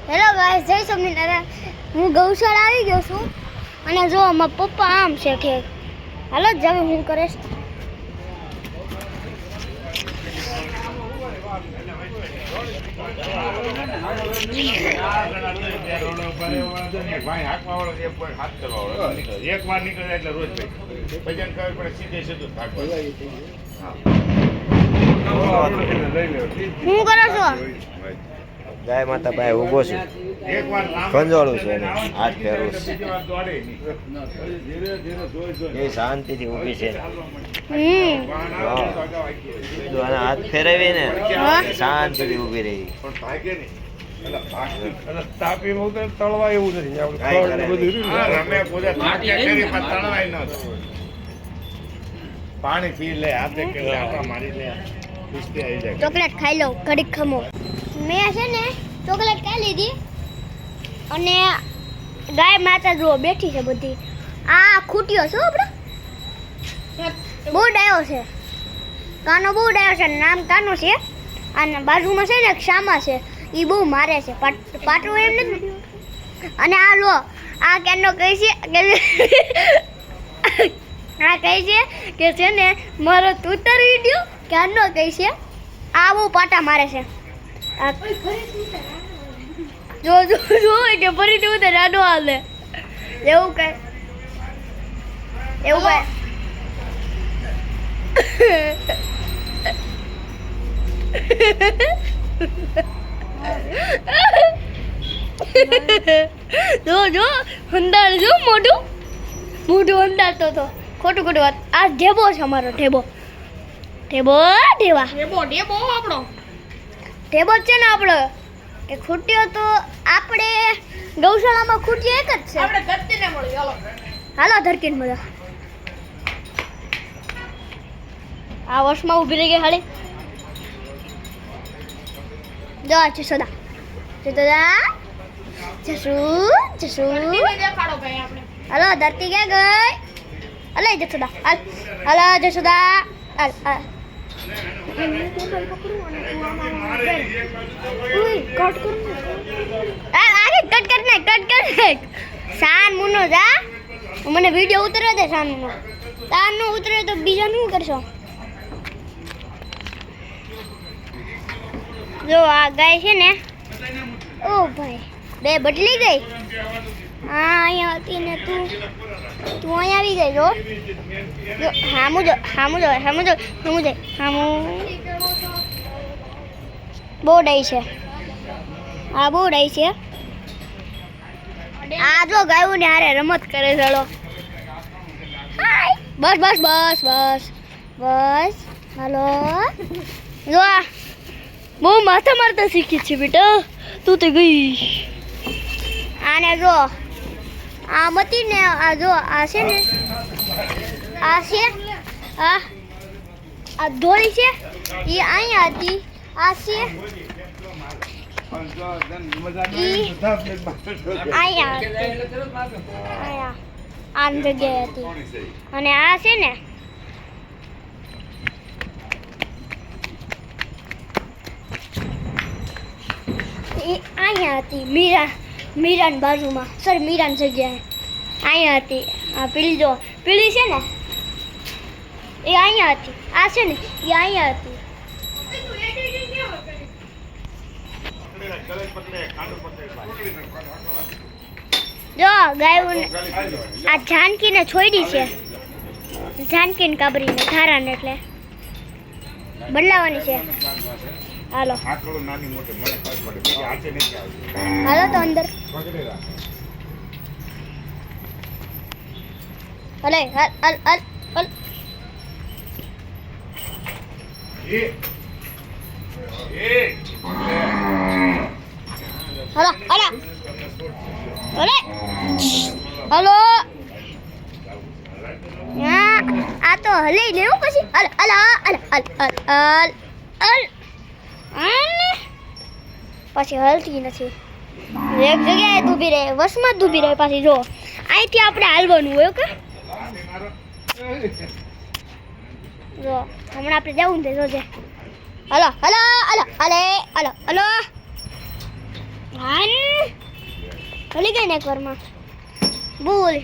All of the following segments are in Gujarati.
હેલો ગાઈસ, જય સ્વામિનારાયણ. હું ગૌશાળા આવી ગયો છું અને જો મારા પપ્પા આમ છે કે હાલો જ જાવે હું કરે છે. એક વાર નીકળે એટલે રોજ ભજન ખબર પડે સીધે સીધું હું કરો છો? ગાય માતા ભાઈ ઊભો છું, કંજોળું છે એને હાથ ફેરવું છે, એ શાંતિથી ઊભી છે. આના હાથ ફેરવી ને શાંતિથી ઊભી રહી. તળવા એવું નથી, પાણી પી લે, હાથે મારી લે, ચોકલેટ ખાઈ લઉં ઘડીક ખમો. મેં છે ને ચોકલેટ ખાઈ લીધી અને ગાય માતા જુઓ બેઠી છે બધી. આ ખૂટ્યો છે આપણે, બહુ ડાયો છે, કાનો બહુ ડાયો છે, નામ કાનો છે. અને બાજુમાં છે ને એક શામા છે, એ બહુ મારે છે, પાટું એમ નથી. અને આ લો આ કેનો કહે છે આ કહે છે કે છે ને મારો તૂતર વિડીયો ક્યારનો કહે છે. આ બહુ પાટા મારે છે. જો જો જો કે ફરીથી ઉતર આડો હાલે એવું કઈ એવું કઈ જો જો હંદાળ જો મોઢું હંદાળતો તો ખોટું વાત. આ ઢેબો છે અમારો, ઢેબો ઢેબા આપણો ઢેબો જ છે ને આપણો. કે ખૂટ્યો તો આપણે ગૌશાળામાં ખૂટ્યો એક જ છે. આપણે ધરતીને મળી હાલો ધરતીને મળ્યો. આ વર્ષમાં ઊભી રહી ગઈ હાલી. જો જસોદા જસુ હાલો ધરતી ક્યાં ગઈ? અલે જસોદા હાલો જસોદા હાલ હાલ. શાન મુનો જા, મને વિડીયો ઉતરવા દે. શાન મુનો તાર નો ઉતરે તો બીજા શું કરશો? જો આ ગાય છે ને, ઓ ભાઈ બે બદલી ગઈ. હા અહીંયા હતી ને તું અહીંયા આવી ગઈ. જો હામું બહુ ડાઈ છે, આ બહુ ડાઈ છે. આ જો ગાયું ને હારે રમત કરે ચલો. બસ બસ બસ બસ બસ હાલો. જો બહુ માથા મારતા શીખી છે બેટા તું તો ગઈ. આને જો આ મતી ને આ જો આ છે ને આ છે આ ધોળી છે એ અહીંયા હતી. આ છે અહીંયા આમ જગ્યાએ હતી. અને આ છે ને એ અહીંયા હતી. મીરાની બાજુમાં, સોરી મીરાની જગ્યાએ અહીંયા હતી. આ પીળી જો પીળી છે ને એ અહીંયા હતી. આ છે ને એ અહીંયા હતી. જો ગાયું આ જાનકીને છોડી છે, જાનકીને કાબરીને ધારાને એટલે બદલાવાની છે. હાલો હાલો તો અંદર હલે હાલ હાલ હાલ હાલ. હાલો હાલો હલે હાલો. આ તો હલે લેવું પછી હાલ હાલ હાલ હાલ હાલ હાલ. પછી હલતી નથી, એક જગ્યાએ ઊભી રહે, વસમાં જ ઊભી રહે. પાછી જો અહીંથી આપણે હાલવાનું હોય કે જો હમણાં આપણે જવું ને જોજે. હલો હલો હલો હલે હલો હલો. હલી ગઈ ને એકવારમાં બોલ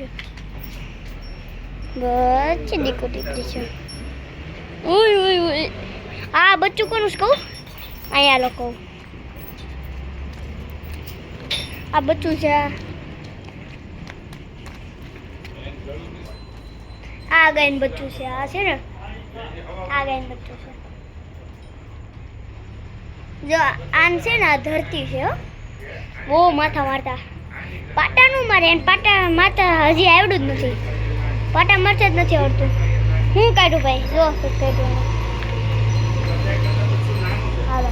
બચ્ચે દીકો દીકરી છે ઓય ઓય ઓય આ બચ્ચું કોનું છે કહું અહીંયા લોકો આ બચ્ચું છે આ ગાયન બચ્ચું છે આ છે ને આ ગાયન બચ્ચું છે જો આન છે ને આ ધરતી છે હો બહુ માથા મારતા પાટાનું મારે એને પાટા માથા હજી આવડું જ નથી પાટા મારતા જ નથી આવડતું હું કાઢું ભાઈ જો કાઢું હાલો